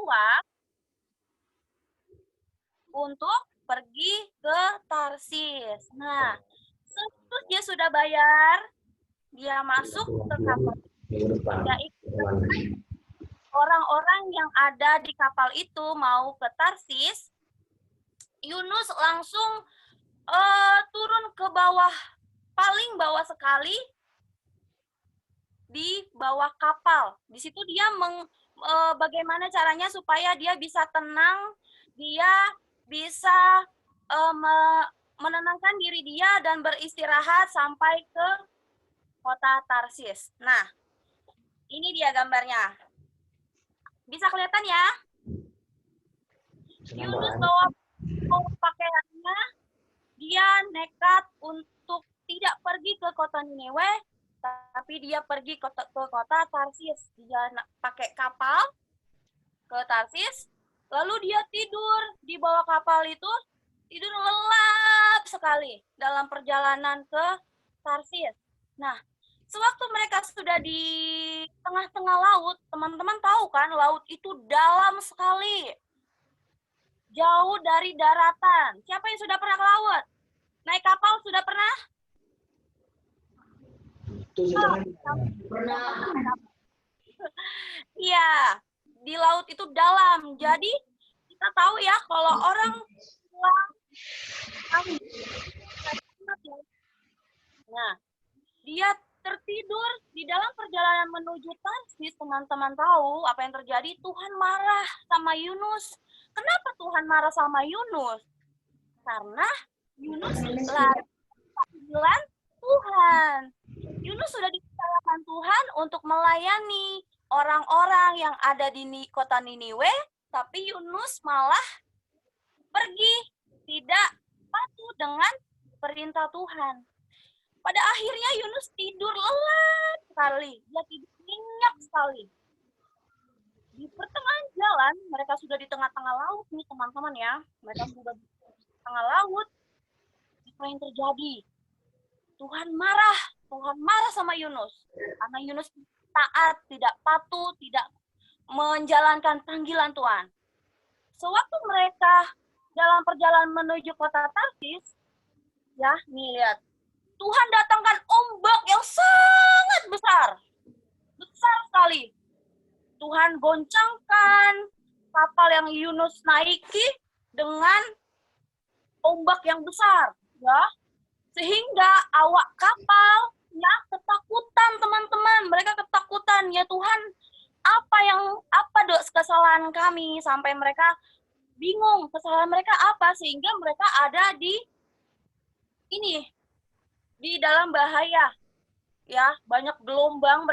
uang untuk pergi ke Tarsis. Nah, setelah dia sudah bayar, dia masuk ke kapal. Dia ikut orang-orang yang ada di kapal itu mau ke Tarsis. Yunus langsung turun ke bawah, paling bawah sekali, di bawah kapal. Di situ dia bagaimana caranya supaya dia bisa tenang, dia bisa menenangkan diri dia dan beristirahat sampai ke kota Tarsis. Nah, ini dia gambarnya. Bisa kelihatan ya? Yunus bawa pakaiannya, dia nekat untuk tidak pergi ke kota Niniwe, tapi dia pergi ke kota Tarsis. Dia pakai kapal ke Tarsis, lalu dia tidur di bawah kapal itu, tidur lelap sekali dalam perjalanan ke Tarsis. Nah, sewaktu mereka sudah di tengah-tengah laut, teman-teman tahu kan, laut itu dalam sekali, jauh dari daratan. Siapa yang sudah pernah ke laut? Naik kapal sudah pernah? Pernah. Iya, di laut itu dalam. Jadi kita tahu ya kalau orang pulang, nah, dia tertidur di dalam perjalanan menuju Tarsis. Teman-teman tahu apa yang terjadi? Tuhan marah sama Yunus. Kenapa Tuhan marah sama Yunus? Karena Yunus lari panggilan Tuhan. Yunus sudah dipercayakan Tuhan untuk melayani orang-orang yang ada di kota Niniwe, tapi Yunus malah pergi, tidak patuh dengan perintah Tuhan. Pada akhirnya Yunus tidur lelap sekali, dia tidur nyenyak sekali. Di pertengahan jalan, mereka sudah di tengah-tengah laut nih teman-teman ya, mereka sudah di tengah laut. Apa yang terjadi? Tuhan marah sama Yunus, karena Yunus taat, tidak patuh, tidak menjalankan panggilan Tuhan. Sewaktu mereka dalam perjalanan menuju kota Tarsis, ya, nih lihat, Tuhan datangkan ombak yang sangat besar, besar sekali. Tuhan goncangkan kapal yang Yunus naiki dengan ombak yang besar, ya, sehingga awak kapal ya ketakutan teman-teman, mereka ketakutan, ya Tuhan, apa kesalahan kami sampai mereka bingung kesalahan mereka apa, sehingga mereka ada di dalam bahaya, ya, banyak gelombang,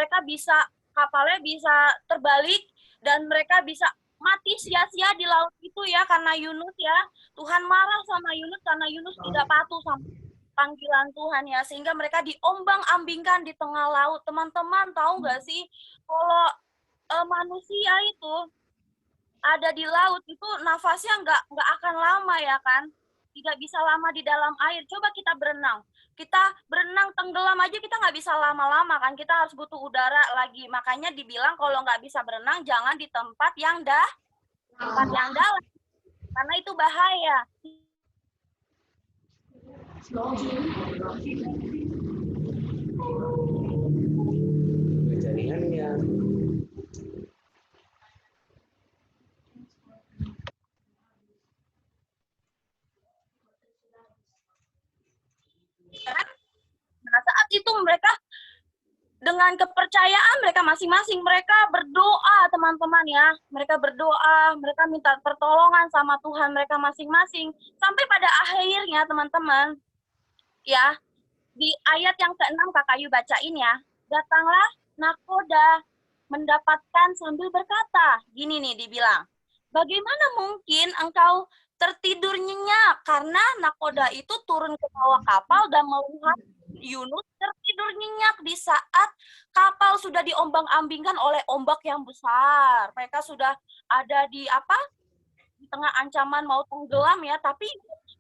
kapalnya bisa terbalik dan mereka bisa mati sia-sia di laut itu ya, karena Yunus ya. Tuhan marah sama Yunus karena Yunus tidak patuh sama panggilan Tuhan ya, sehingga mereka diombang-ambingkan di tengah laut. Teman-teman tahu nggak sih, kalau manusia itu ada di laut itu nafasnya nggak akan lama ya kan, tidak bisa lama di dalam air. Coba kita berenang tenggelam aja kita nggak bisa lama-lama kan, kita harus butuh udara lagi. Makanya dibilang kalau nggak bisa berenang jangan di tempat yang dalam, karena itu bahaya. Jaringannya. Nah, saat itu mereka dengan kepercayaan mereka masing-masing, mereka berdoa teman-teman ya. Mereka berdoa, mereka minta pertolongan sama Tuhan mereka masing-masing. Sampai pada akhirnya teman-teman, ya, di ayat yang ke-6 Kak Ayu bacain ya. Datanglah nakoda mendapatkan sambil berkata, gini nih dibilang, bagaimana mungkin engkau tertidur nyenyak? Karena nakoda itu turun ke bawah kapal dan melihat Yunus tertidur nyenyak di saat kapal sudah diombang-ambingkan oleh ombak yang besar. Mereka sudah ada di tengah ancaman mau tenggelam ya, tapi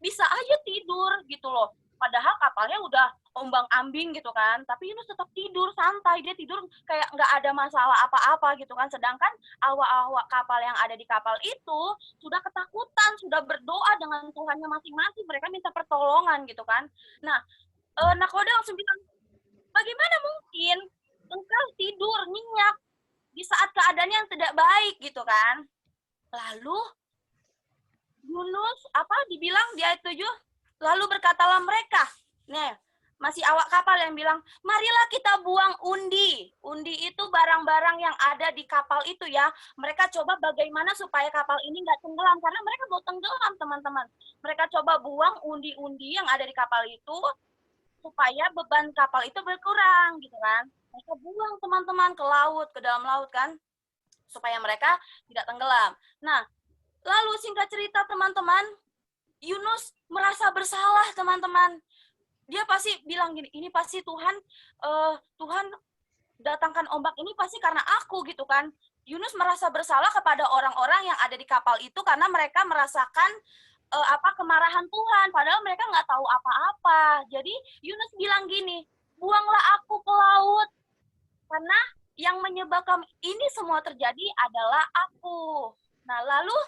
bisa aja tidur gitu loh. Padahal kapalnya udah ombang-ambing gitu kan, tapi Yunus tetap tidur santai, dia tidur kayak nggak ada masalah apa-apa gitu kan, sedangkan awak-awak kapal yang ada di kapal itu sudah ketakutan, sudah berdoa dengan Tuhannya masing-masing, mereka minta pertolongan gitu kan. Nah, nakoda langsung bilang, bagaimana mungkin engkau tidur nyenyak di saat keadaannya yang tidak baik gitu kan. Lalu Yunus dibilang di ayat 7, lalu berkatalah mereka, nih masih awak kapal yang bilang, marilah kita buang undi. Undi itu barang-barang yang ada di kapal itu ya. Mereka coba bagaimana supaya kapal ini nggak tenggelam, karena mereka mau tenggelam teman-teman. Mereka coba buang undi-undi yang ada di kapal itu, supaya beban kapal itu berkurang gitu kan. Mereka buang teman-teman ke laut, ke dalam laut kan, supaya mereka tidak tenggelam. Nah, lalu singkat cerita teman-teman, Yunus merasa bersalah teman-teman. Dia pasti bilang gini, ini pasti Tuhan datangkan ombak ini pasti karena aku gitu kan. Yunus merasa bersalah kepada orang-orang yang ada di kapal itu karena mereka merasakan kemarahan Tuhan, padahal mereka nggak tahu apa-apa. Jadi Yunus bilang gini, buanglah aku ke laut, karena yang menyebabkan ini semua terjadi adalah aku. Nah, lalu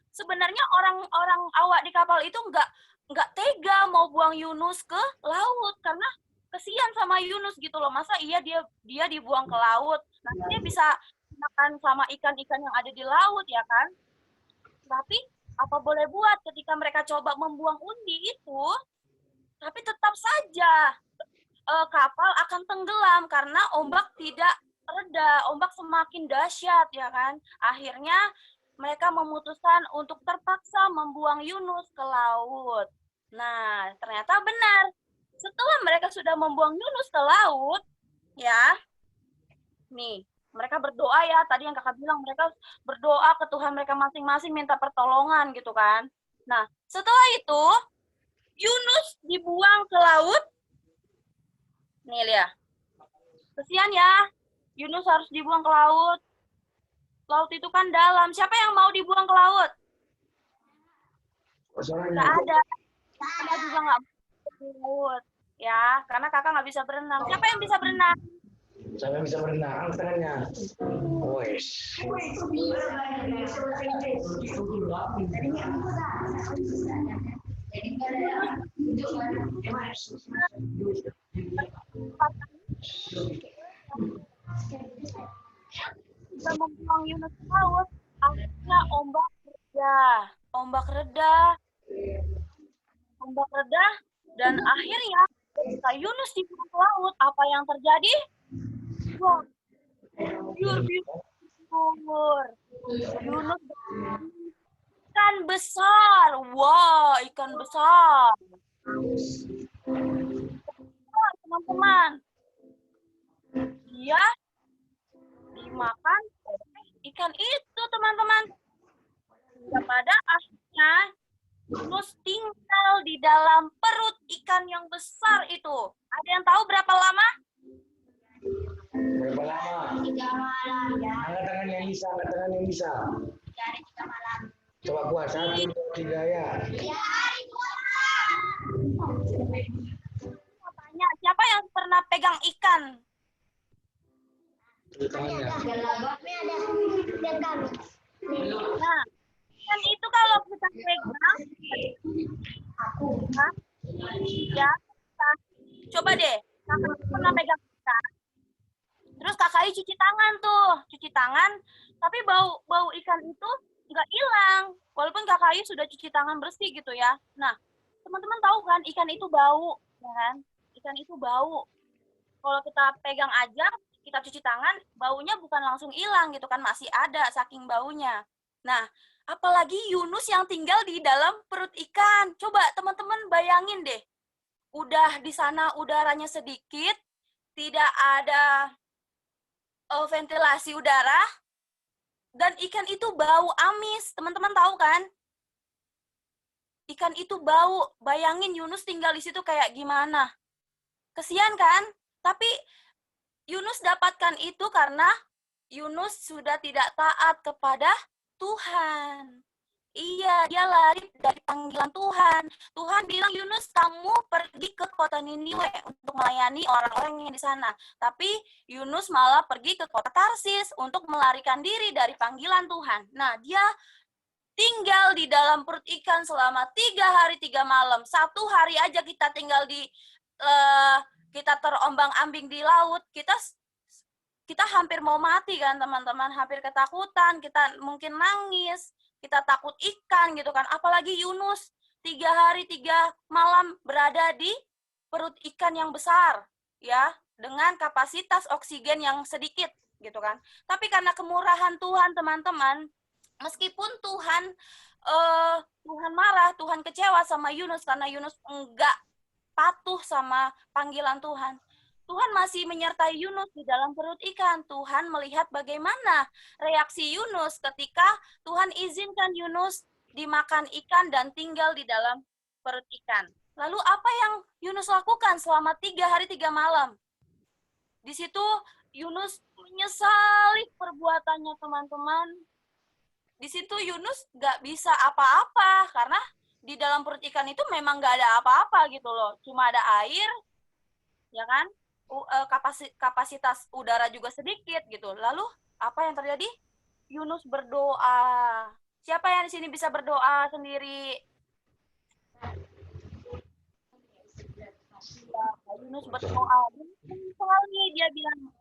sebenarnya orang-orang awak di kapal itu nggak tega mau buang Yunus ke laut karena kesian sama Yunus gitu loh. Masa dia dibuang ke laut, nanti dia bisa makan sama ikan-ikan yang ada di laut ya kan. Tapi apa boleh buat ketika mereka coba membuang undi itu, tapi tetap saja kapal akan tenggelam karena ombak tidak reda, ombak semakin dahsyat ya kan. Akhirnya mereka memutuskan untuk terpaksa membuang Yunus ke laut. Nah, ternyata benar. Setelah mereka sudah membuang Yunus ke laut, ya, nih, mereka berdoa ya, tadi yang kakak bilang, mereka berdoa ke Tuhan mereka masing-masing, minta pertolongan gitu kan. Nah, setelah itu, Yunus dibuang ke laut. Nih, lihat. Kesian ya, Yunus harus dibuang ke laut. Laut itu kan dalam. Siapa yang mau dibuang ke laut? Nggak ada. Kakak juga nggak mau ke laut. Ya, karena kakak nggak bisa berenang. Siapa yang bisa berenang? Siapa yang bisa berenang? Angkat tangannya. Wes. Kita membuang Yunus ke laut, akhirnya ombak reda, dan akhirnya ketika Yunus dibuang ke laut, apa yang terjadi? Wah, biur. Yunus ikan besar. Wah, ikan besar. Teman-teman, dia dimakan oleh ikan itu, teman-teman. Pada akhirnya Yunus tinggal di dalam perut ikan yang besar itu. Ada yang tahu berapa lama? Berapa lama? 3 malam. Angkat tangan yang bisa, angkat tangan yang bisa. 3 hari 3 malam. Coba kuat, 1, 2, 3 ya. 3 hari 2 malam. Tanya, siapa yang pernah pegang ikan? Tangannya. Nah, ikan itu kalau kita pegang, ya, coba deh, kakak pernah pegang ikan, terus kakaknya cuci tangan tuh, tapi bau ikan itu nggak hilang, walaupun kakaknya sudah cuci tangan bersih gitu ya. Nah, teman-teman tahu kan, ikan itu bau, ya kan? Ikan itu bau. Kalau kita pegang aja, kita cuci tangan, baunya bukan langsung hilang gitu kan, masih ada saking baunya. Nah, apalagi Yunus yang tinggal di dalam perut ikan. Coba teman-teman bayangin deh, udah di sana udaranya sedikit, tidak ada ventilasi udara, dan ikan itu bau amis. Teman-teman tahu kan? Ikan itu bau. Bayangin Yunus tinggal di situ kayak gimana. Kesian kan? Tapi Yunus dapatkan itu karena Yunus sudah tidak taat kepada Tuhan. Iya, dia lari dari panggilan Tuhan. Tuhan bilang, Yunus, kamu pergi ke kota Niniwe untuk melayani orang-orang yang di sana. Tapi Yunus malah pergi ke kota Tarsis untuk melarikan diri dari panggilan Tuhan. Nah, dia tinggal di dalam perut ikan selama 3 hari 3 malam. 1 hari aja kita tinggal kita terombang-ambing di laut. Kita hampir mau mati kan, teman-teman, hampir ketakutan, kita mungkin nangis, kita takut ikan gitu kan, apalagi Yunus 3 hari 3 malam berada di perut ikan yang besar ya, dengan kapasitas oksigen yang sedikit gitu kan. Tapi karena kemurahan Tuhan, teman-teman, meskipun Tuhan marah, Tuhan kecewa sama Yunus karena Yunus enggak patuh sama panggilan Tuhan, Tuhan masih menyertai Yunus di dalam perut ikan. Tuhan melihat bagaimana reaksi Yunus ketika Tuhan izinkan Yunus dimakan ikan dan tinggal di dalam perut ikan. Lalu apa yang Yunus lakukan selama 3 hari 3 malam? Di situ Yunus menyesali perbuatannya, teman-teman. Di situ Yunus nggak bisa apa-apa karena di dalam perut ikan itu memang nggak ada apa-apa gitu loh. Cuma ada air, ya kan? Kapasitas udara juga sedikit gitu. Lalu apa yang terjadi? Yunus berdoa. Siapa yang di sini bisa berdoa sendiri? Ya, Yunus berdoa. Sekali dia bilang,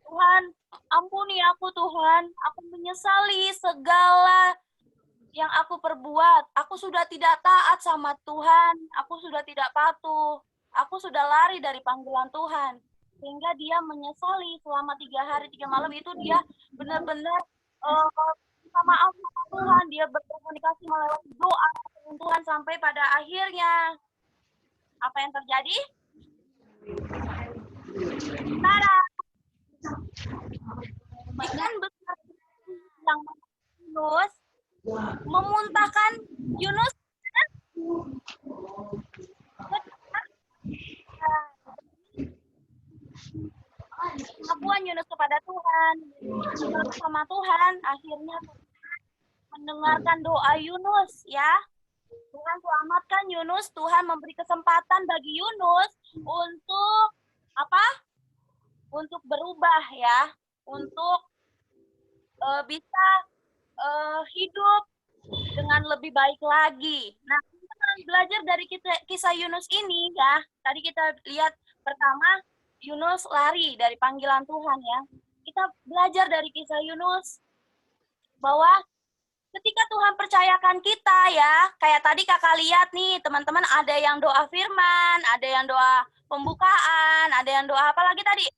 Tuhan, ampuni aku Tuhan. Aku menyesali segala yang aku perbuat. Aku sudah tidak taat sama Tuhan. Aku sudah tidak patuh. Aku sudah lari dari panggilan Tuhan. Sehingga dia menyesali selama 3 hari 3 malam itu dia benar-benar minta maaf sama Tuhan. Dia berkomunikasi melalui doa dengan Tuhan sampai pada akhirnya apa yang terjadi? Tada! Ikan besar yang Yunus memuntahkan Yunus pengakuan Yunus kepada Tuhan, sama Tuhan, akhirnya mendengarkan doa Yunus ya. Tuhan selamatkan Yunus, Tuhan memberi kesempatan bagi Yunus untuk apa? Untuk berubah ya, untuk bisa hidup dengan lebih baik lagi. Nah, kita belajar dari kisah Yunus ini ya. Tadi kita lihat pertama Yunus lari dari panggilan Tuhan ya. Kita belajar dari kisah Yunus bahwa ketika Tuhan percayakan kita ya, kayak tadi kakak lihat nih teman-teman, ada yang doa firman, ada yang doa pembukaan, ada yang doa apa lagi tadi?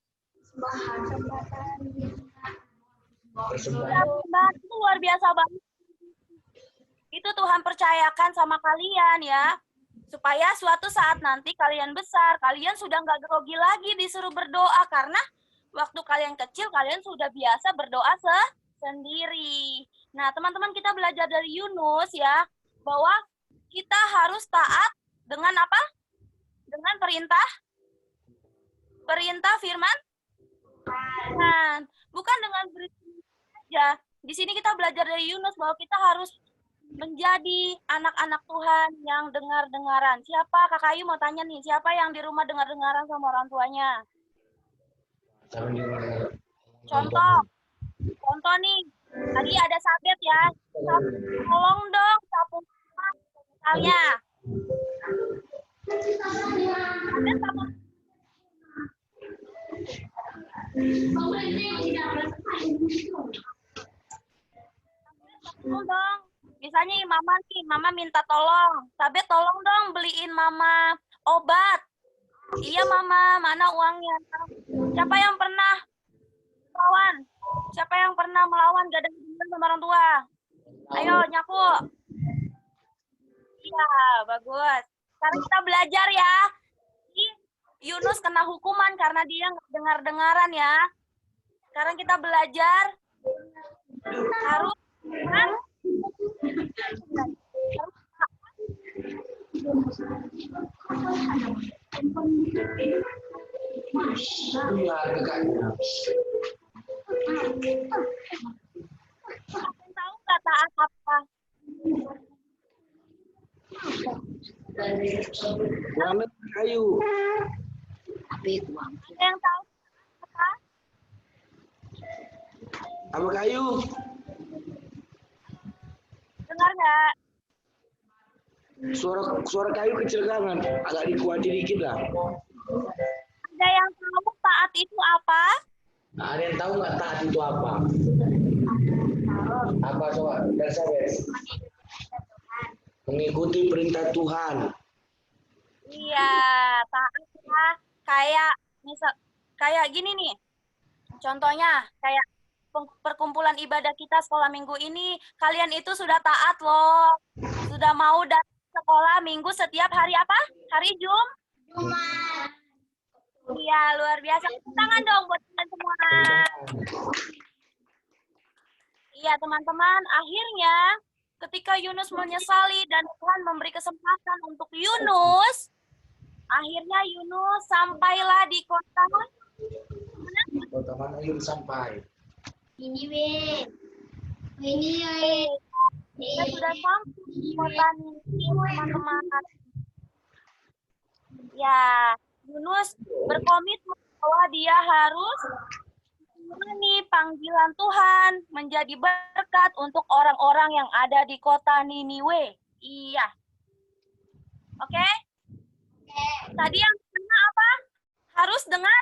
Persembahan itu luar biasa banget. Itu Tuhan percayakan sama kalian ya, supaya suatu saat nanti kalian besar, kalian sudah nggak grogi lagi disuruh berdoa, karena waktu kalian kecil, kalian sudah biasa berdoa sendiri. Nah, teman-teman, kita belajar dari Yunus ya, bahwa kita harus taat dengan apa? Dengan perintah firman Tuhan. Bukan dengan berita saja. Di sini kita belajar dari Yunus bahwa kita harus menjadi anak-anak Tuhan yang dengar-dengaran. Siapa, Kak Ayu mau tanya nih, siapa yang di rumah dengar-dengaran sama orang tuanya? Contoh nih, tadi ada Sabet ya. Tolong dong sapu misalnya. Sabet sapu. Tolong dong. Misalnya Mama minta tolong. Sabet tolong dong beliin Mama obat. Iya Mama, mana uangnya? Siapa yang pernah melawan? Siapa yang pernah melawan gak ada hubungan sama orang tua? Ayo nyaku. Iya, bagus. Sekarang kita belajar ya. Yunus kena hukuman karena dia nggak dengar-dengaran ya. Sekarang kita belajar harus kan? Tahu nggak taat apa? Kurang dengar kayu. Ada yang tahu apa? Apa kayu? Dengar nggak? Suara kayu kecil banget. Agak dikuati dikit lah. Ada yang tahu taat itu apa? Nah, ada yang tahu nggak taat itu apa? Apa soal? Mengikuti perintah Tuhan. Iya, taat ya. Kayak gini nih. Contohnya kayak perkumpulan ibadah kita sekolah minggu ini, kalian itu sudah taat loh. Sudah mau datang sekolah minggu setiap hari apa? Hari Jumat. Iya, luar biasa. Tepuk tangan dong buat kalian semua. Iya, teman-teman, akhirnya ketika Yunus menyesali dan Tuhan memberi kesempatan untuk Yunus, akhirnya Yunus sampailah di kota mana? Kota mana Yunus sampai? Ini weh. Ini weh. Kita sudah sampai di kota Niniwe, teman-teman. Ya, Yunus berkomitmen bahwa dia harus memenuhi panggilan Tuhan menjadi berkat untuk orang-orang yang ada di kota Niniwe. Iya. Oke? Tadi yang pertama apa? Harus dengar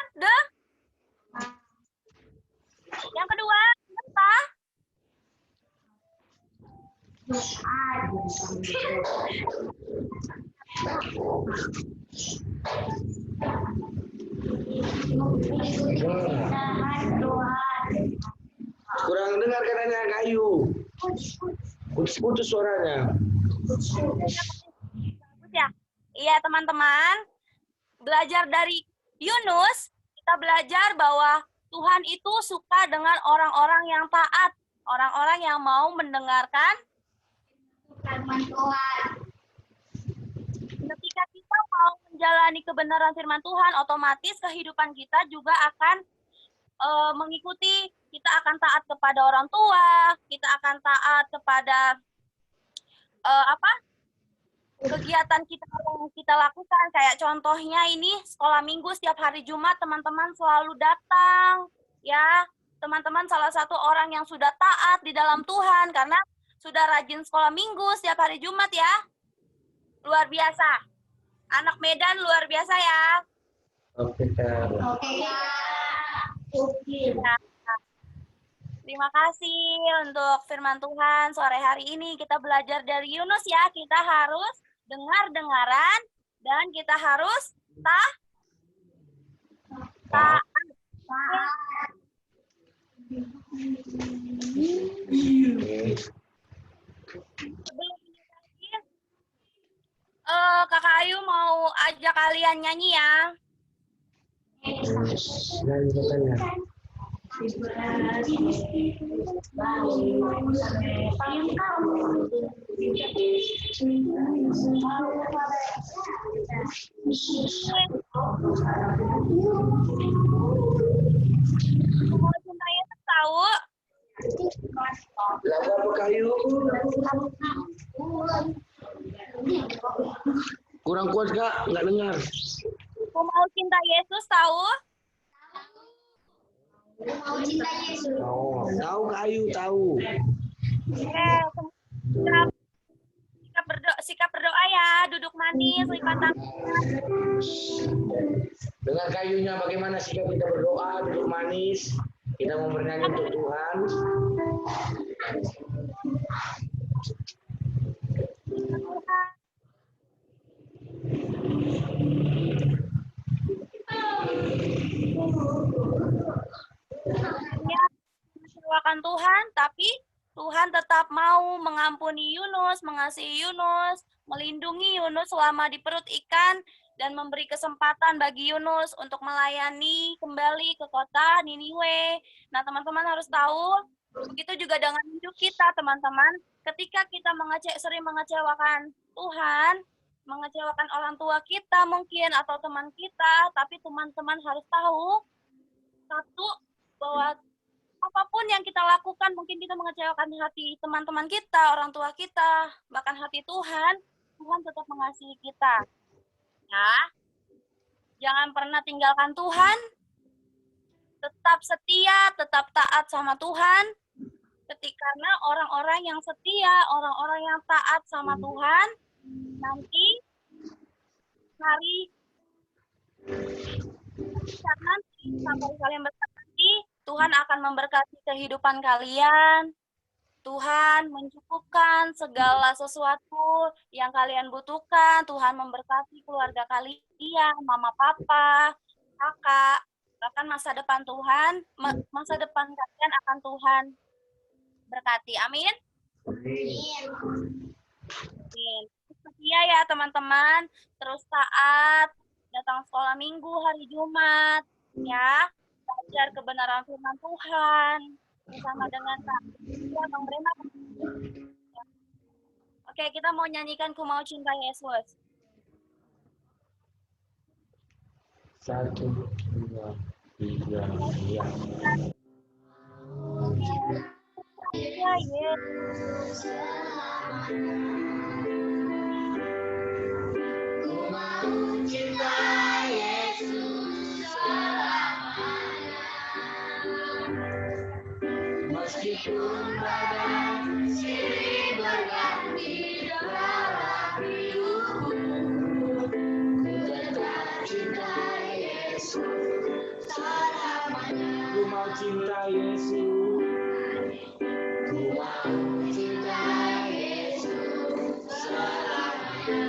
Yang kedua, apa? Kurang dengar katanya kayu. Putus-putus suaranya. Ya. Iya, teman-teman. Belajar dari Yunus, kita belajar bahwa Tuhan itu suka dengan orang-orang yang taat, orang-orang yang mau mendengarkan Firman Tuhan. ketika kita mau menjalani kebenaran firman Tuhan, otomatis kehidupan kita juga akan mengikuti. Kita akan taat kepada orang tua, kita akan taat kepada kegiatan kita yang kita lakukan. Kayak contohnya ini sekolah minggu setiap hari Jumat, teman-teman selalu datang. Ya, teman-teman salah satu orang yang sudah taat di dalam Tuhan karena sudah rajin sekolah minggu setiap hari Jumat ya. Luar biasa. Anak Medan luar biasa ya. Oke, Kak. Oke, Kak. Nah, terima kasih untuk firman Tuhan sore hari ini. Kita belajar dari Yunus ya. Kita harus dengar-dengaran dan kita harus taat. Sebelum ini, Kakak Ayu mau ajak kalian nyanyi ya. Dan katanya. Mau cinta Yesus tahu? Lagu apa kayu? Kurang kuat, Kak. Nggak dengar. Mau cinta Yesus tahu? Mau cinta Yesus. Oh, tahu kayu, tahu. Sikap berdoa ya, duduk manis, lipat tangan. Dengan kayunya bagaimana sikap kita berdoa, duduk manis. Kita mau bernyanyi untuk Tuhan. Ya, mengecewakan Tuhan, tapi Tuhan tetap mau mengampuni Yunus, mengasihi Yunus, melindungi Yunus selama di perut ikan, dan memberi kesempatan bagi Yunus untuk melayani kembali ke kota Niniwe. Nah, teman-teman harus tahu, begitu juga dengan hidup kita, teman-teman. Ketika kita sering mengecewakan Tuhan, mengecewakan orang tua kita mungkin, atau teman kita, tapi teman-teman harus tahu, satu, bahwa apapun yang kita lakukan, mungkin kita mengecewakan hati teman-teman kita, orang tua kita, bahkan hati Tuhan, Tuhan tetap mengasihi kita. Ya, jangan pernah tinggalkan Tuhan. Tetap setia, tetap taat sama Tuhan. Karena orang-orang yang setia, orang-orang yang taat sama Tuhan, nanti sampai kalian berkati, Tuhan akan memberkati kehidupan kalian. Tuhan mencukupkan segala sesuatu yang kalian butuhkan. Tuhan memberkati keluarga kalian, mama, papa, kakak, bahkan masa depan kalian akan Tuhan berkati. Amin. Amin. Setia ya teman-teman, terus taat, datang sekolah minggu hari Jumat, ya, belajar kebenaran firman Tuhan bersama dengan Kak Bang Brenda. Oke, kita mau nyanyikan Ku Mau Cinta Yesus. 1, 2, 3, ya. Ya, Yesus. Ku mau cinta Yesus selamanya. Meskipun badai silih berganti dalam hidupku, ku tetap cinta Yesus selamanya. Ku mau cinta Yesus. Ku mau cinta Yesus selamanya.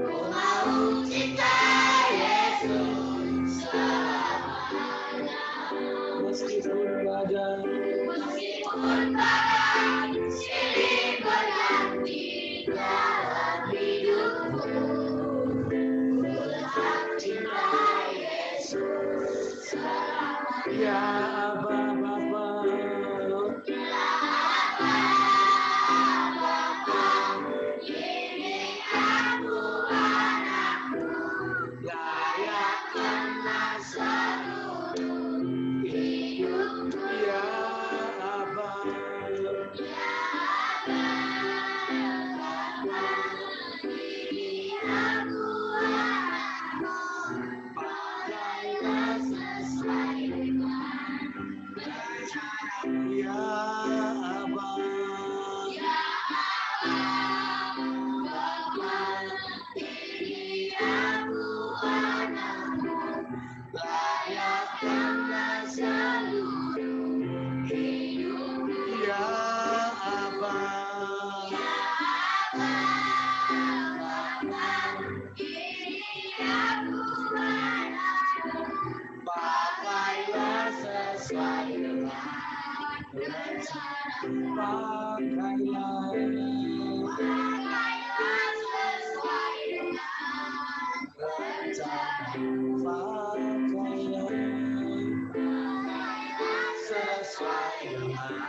Ku mau cinta Yesus selamanya. Meskipun badai silih berganti dalam hidupku, ku tetap cinta Yesus selamanya. ya Aba Bapa, Ini aku anakmu, layakkanlah seluruh hidupku. ya Aba, Ini aku anakmu, pakailah sesuai dengan rencana. ya Aba, Ini aku anakmu, layakkanlah seluruh hidupku. ya Aba, Ini aku anakmu, pakailah sesuai dengan rencana. pakailah, Pakailah sesuai dengan rencana. pakailah, Sesuai dengan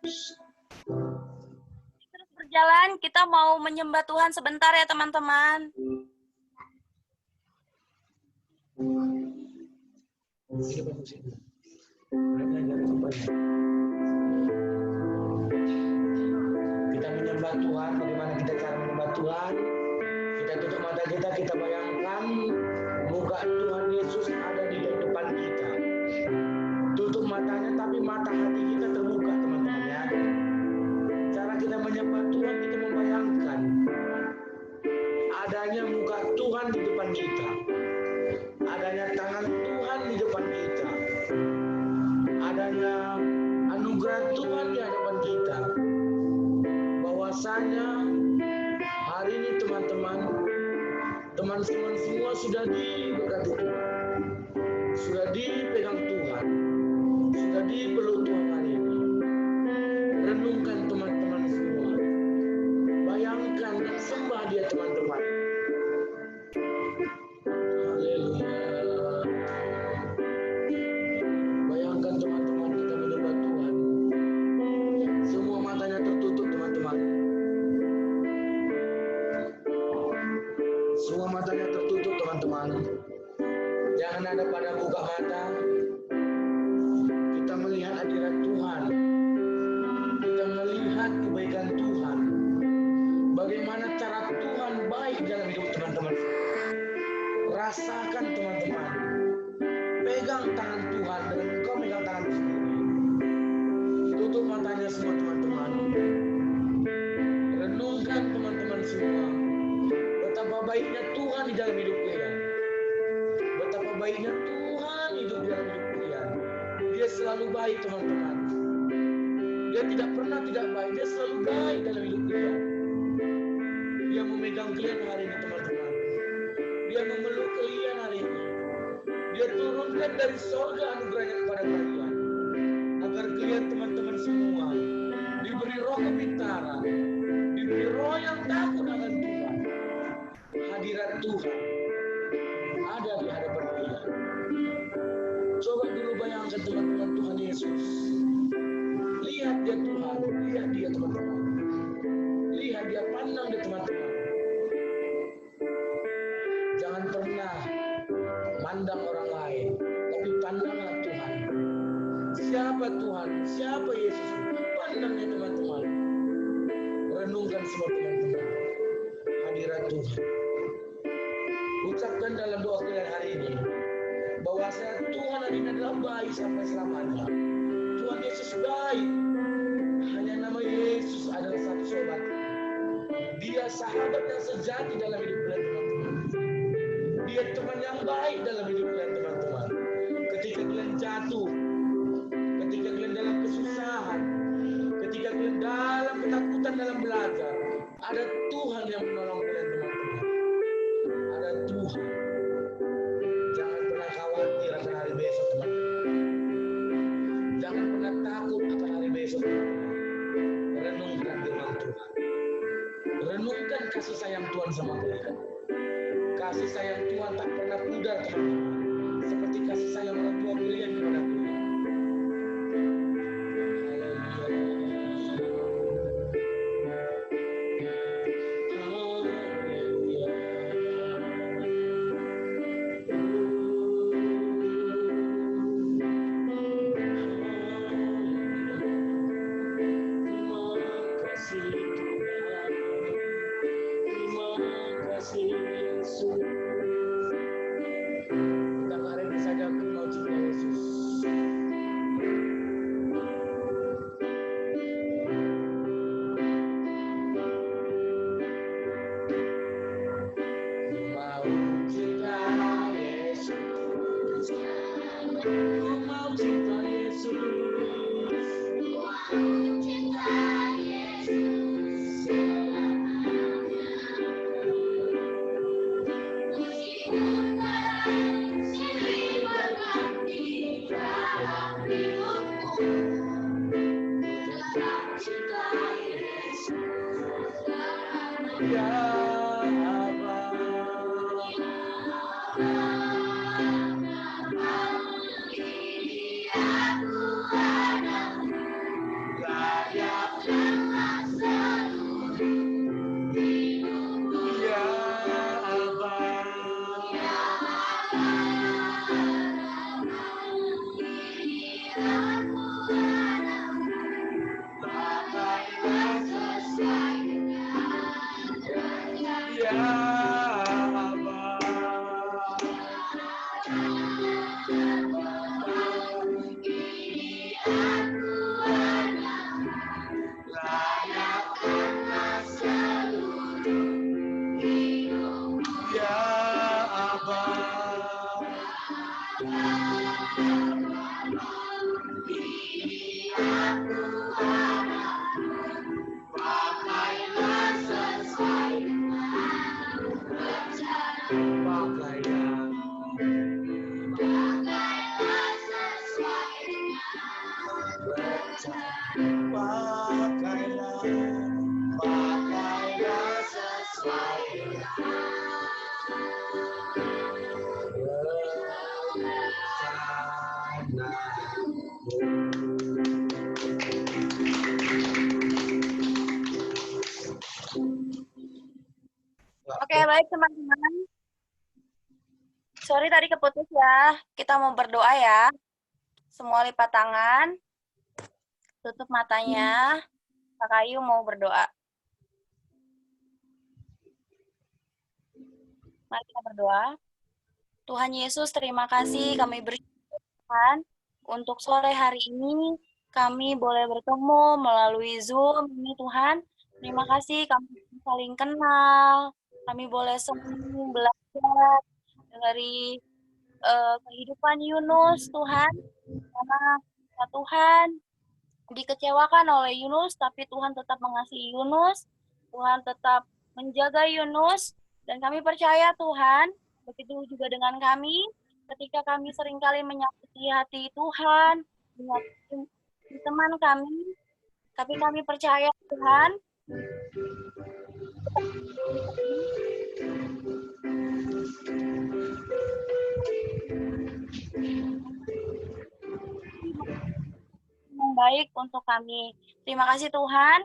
Musik terus berjalan, kita mau menyembah Tuhan sebentar ya teman-teman. siapa musiknya? Mereka dari tempatnya. Kita menyembah Tuhan. Bagaimana kita cara menyembah Tuhan? Kita tutup mata kita bayangkan muka Tuhan Yesus ada di depan kita. Tutup matanya, tapi mata hati kita terbuka, teman-teman ya. Cara kita menyembah Tuhan, kita membayangkan adanya muka Tuhan di depan kita. Adanya tangan Tuhan di depan kita. Adanya anugerah Tuhan di hadapan kita. Bahwasanya hari ini teman-teman semua sudah diberkati Tuhan. Sudah dipegang Tuhan. Sudah dipeluk Tuhan hari ini. Renungkan teman-teman semua. Bayangkan dan sembah dia teman-teman. Haleluya. Bayangkan teman-teman kita menyembah Tuhan. Semua matanya tertutup teman-teman. Tuhan. Jangan ada pada buka mata. Kita melihat hadirat Tuhan. Kita melihat kebaikan Tuhan. Bagaimana cara Tuhan baik dalam hidup teman-teman. Rasakan teman-teman. Pegang tangan Tuhan dan engkau pegang tangan sendiri. Tutup matanya semua teman-teman. Renungkan teman-teman semua. Betapa baiknya Tuhan di dalam hidup kalian. Betapa baiknya Tuhan hidup di dalam hidup kalian. Dia selalu baik teman-teman. Dia tidak pernah tidak baik. Dia selalu baik dalam hidup kalian. Dia memegang kalian hari ini teman-teman. Dia memeluk kalian hari ini. Dia turunkan dari surga anugerahnya kepada kalian. Agar kalian teman-teman semua diberi roh kepintaran. Diberi roh yang takut akan Tuhan. Hadirat Tuhan ada di hadapan kalian. Coba dulu bayangkan teman-teman Tuhan Yesus. Lihat dia Tuhan, lihat dia teman-teman. Lihat dia, pandang dia teman-teman. Jangan pernah mandang orang lain, tapi pandanglah Tuhan. Siapa Tuhan? Siapa Yesus? Pandangnya teman-teman. Renungkan semua teman-teman. Hadirat Tuhan. Ucapkan dalam doa kalian hari ini bahwa Tuhan hari ini adalah baik sampai selamanya. Tuhan Yesus baik. Hanya nama Yesus adalah satu sobat. Dia sahabat yang sejati dalam hidup kalian teman-teman. Dia teman yang baik dalam hidup kalian teman-teman. Ketika kalian jatuh, ketika kalian dalam kesusahan, ketika kalian dalam ketakutan dalam belajar, ada Tuhan yang menolong kalian teman-teman. Ada Tuhan. Jangan pernah khawatir akan hari besok teman-teman. Jangan pernah takut akan hari besok teman-teman. Renungkan firman Tuhan. Renungkan kasih sayang Tuhan sama kalian. Kasih sayang Tuhan tak pernah pudar teman-teman. Seperti kasih sayang orang tua kalian kepada kalian. Oke, baik teman-teman. Sorry tadi keputus ya. Kita mau berdoa ya. Semua lipat tangan. Tutup matanya. Kak Ayu mau berdoa. Mari kita berdoa. Tuhan Yesus, terima kasih kami bersyukur Tuhan untuk sore hari ini kami boleh bertemu melalui Zoom ini Tuhan. Terima kasih kami saling kenal. Kami boleh saling belajar dari kehidupan Yunus Tuhan. Karena ya Tuhan dikecewakan oleh Yunus, tapi Tuhan tetap mengasihi Yunus. Tuhan tetap menjaga Yunus. Dan kami percaya Tuhan, begitu juga dengan kami, ketika kami seringkali menyakiti hati Tuhan, menyakiti teman kami, tapi kami percaya Tuhan, yang baik untuk kami. Terima kasih Tuhan,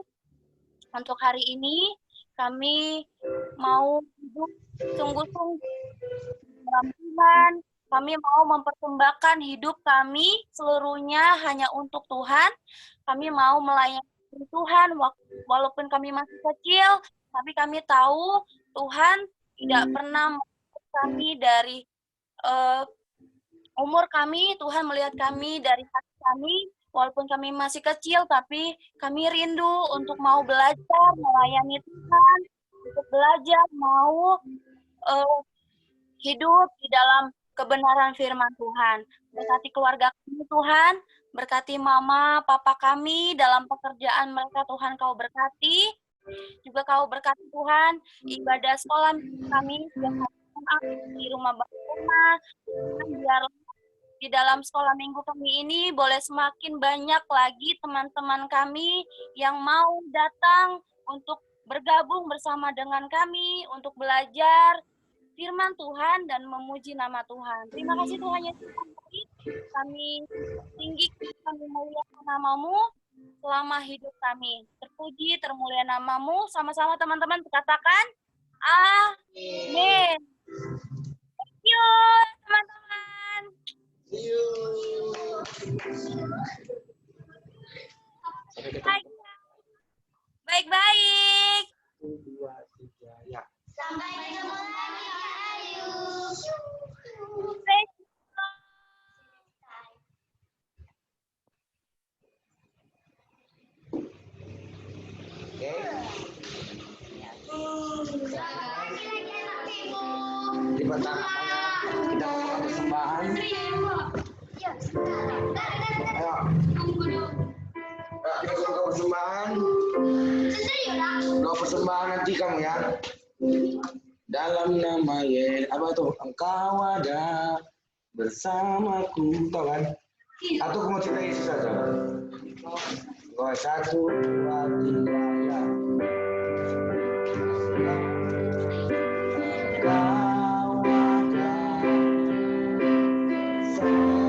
untuk hari ini kami mau hidup sungguh-sungguh dalam Tuhan. Kami mau mempersembahkan hidup kami seluruhnya hanya untuk Tuhan. Kami mau melayani Tuhan walaupun kami masih kecil, tapi kami tahu Tuhan tidak pernah melihat kami dari umur kami. Tuhan melihat kami dari hati kami. Walaupun kami masih kecil, tapi kami rindu untuk mau belajar, melayani Tuhan, untuk belajar, mau hidup di dalam kebenaran firman Tuhan. Berkati keluarga kami Tuhan, berkati mama, papa kami dalam pekerjaan mereka Tuhan Kau berkati. Juga Kau berkati Tuhan, ibadah sekolah kami di rumah Bapak, biar di dalam sekolah minggu kami ini boleh semakin banyak lagi teman-teman kami yang mau datang untuk bergabung bersama dengan kami untuk belajar firman Tuhan dan memuji nama Tuhan. Terima kasih Tuhan Yesus. Kami tinggikan, kami muliakan nama-Mu selama hidup kami. Terpuji, termulia nama-Mu. Sama-sama teman-teman katakan, amin. Thank you teman-teman. Baik-baik. 1, 2, 3, ya. Sampai ketemu lagi, Kak Ayu. Oke. Lipat tangannya, kita mau persembahan. Ayo. Kita persembahan. Doa persembahan nanti kamu ya. Dalam nama Yesus, apa tuh? Engkau ada bersamaku, tahu kan? Atau kamu cerita Yesus saja. Oh, 1, 2, 3, ya. Engkau ada bersamaku.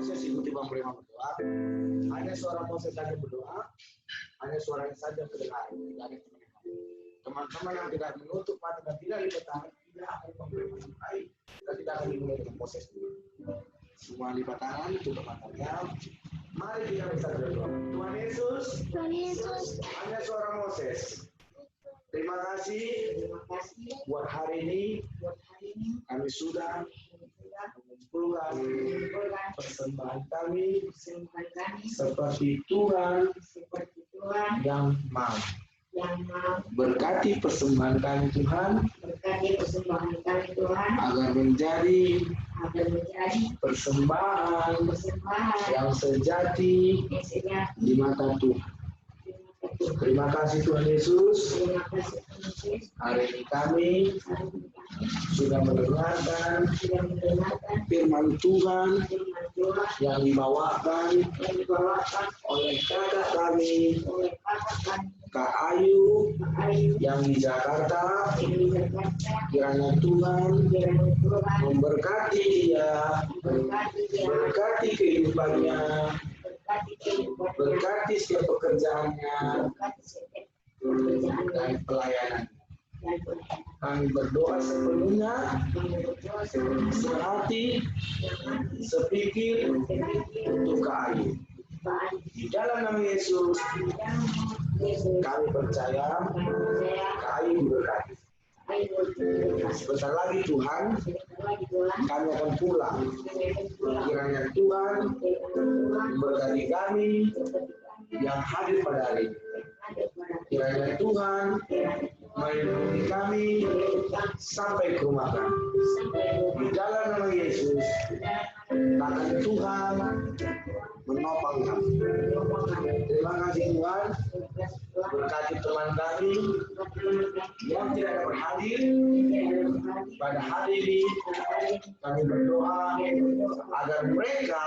Moses ikuti Bang Brema berdoa. Hanya suara Moses saja berdoa, hanya suaranya saja terdengar. Teman-teman yang tidak menutup mata dan tidak lipat tangan, tidak akan Bang Brema mulai. Kita tidak akan dimulai dengan Moses dulu. Semua lipat tangan, tutup matanya. Mari kita bisa berdoa. Tuhan Yesus, hanya suara Moses. Terima kasih buat hari ini. Kami sudah mengumpulkan persembahan kami seperti Tuhan yang mau. Berkati persembahan kami Tuhan, agar menjadi persembahan yang sejati di mata Tuhan. Terima kasih Tuhan Yesus. Hari ini kami sudah mendengarkan firman Tuhan yang dibawakan oleh kakak kami, Kak Ayu yang di Jakarta. Kiranya Tuhan memberkati dia, berkati kehidupannya, berkati setiap pekerjaannya dan pelayanan. Kami berdoa sepenuhnya, sehati, sepikir untuk Kak Ayu. Di dalam nama Yesus, kami percaya Kak Ayu diberkati. Sebentar lagi Tuhan, kami akan pulang. Kiranya Tuhan memberkati kami yang hadir pada hari ini. Kiranya Tuhan melindungi kami sampai ke rumah kami. Di dalam nama Yesus, tangan Tuhan menopang kami. Terima kasih Tuhan. Berkati teman kami yang tidak dapat hadir pada hari ini. Kami berdoa agar mereka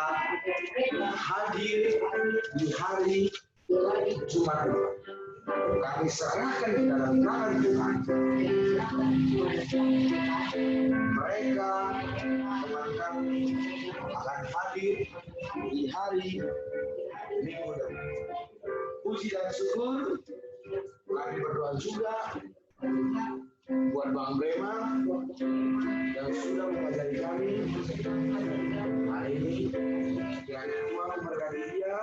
hadir di hari Jumat. Kami serahkan di dalam tangan Tuhan. Mereka, teman kami, akan hadir di hari Minggu depan. Puji dan syukur, kami berdoa juga buat Bang Brema yang sudah mengajari kami hari ini. Kiranya Tuhan memberkati dia,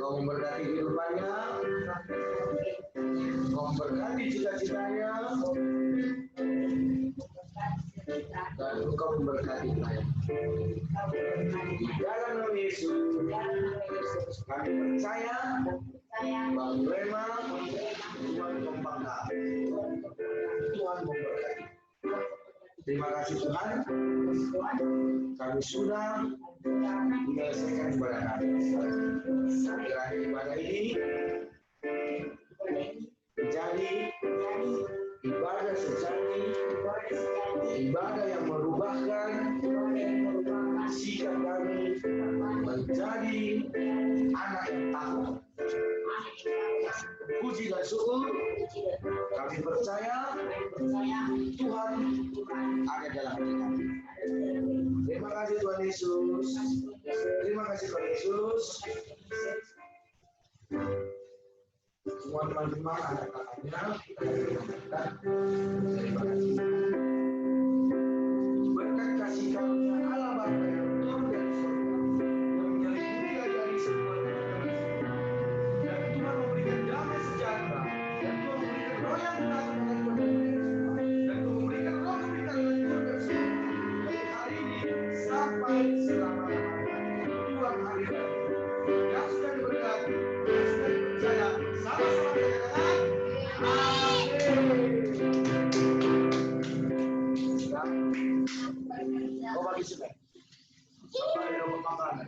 Kau memberkati kehidupannya, Kau memberkati cita-citanya, dan Engkau memberkati dia. Di dalam nama Yesus, kami percaya Bang Brema, Tuhan membanggakan, Tuhan memberkati. Terima kasih Tuhan, kami sudah menyelesaikan ibadah kami. Kiranya ibadah ini menjadi ibadah sejati, ibadah yang merubahkan sikap kami menjadi anak yang takut. Puji dan syukur, kami percaya Tuhan ada dalam hati kami. Terima kasih Tuhan Yesus. Terima kasih Tuhan Yesus. Semua teman-teman, anak-anaknya, terima kasih. Berkat kasih karunia Allah Bapa yang turun dari surga, yang menyelimuti dari semua dan Tuhan memberikan damai sejahtera, dan Tuhan memberikan roh yang benar dengan penuh, dan Tuhan memberikan roh kebenaran dan surga dari hari ini sampai selama-lamanya. Tuhan hari ini yang sudah diberkati, yang sudah dipercaya, sama-sama kita katakan amin. Kau bagi sudah. Bapak yang makanan.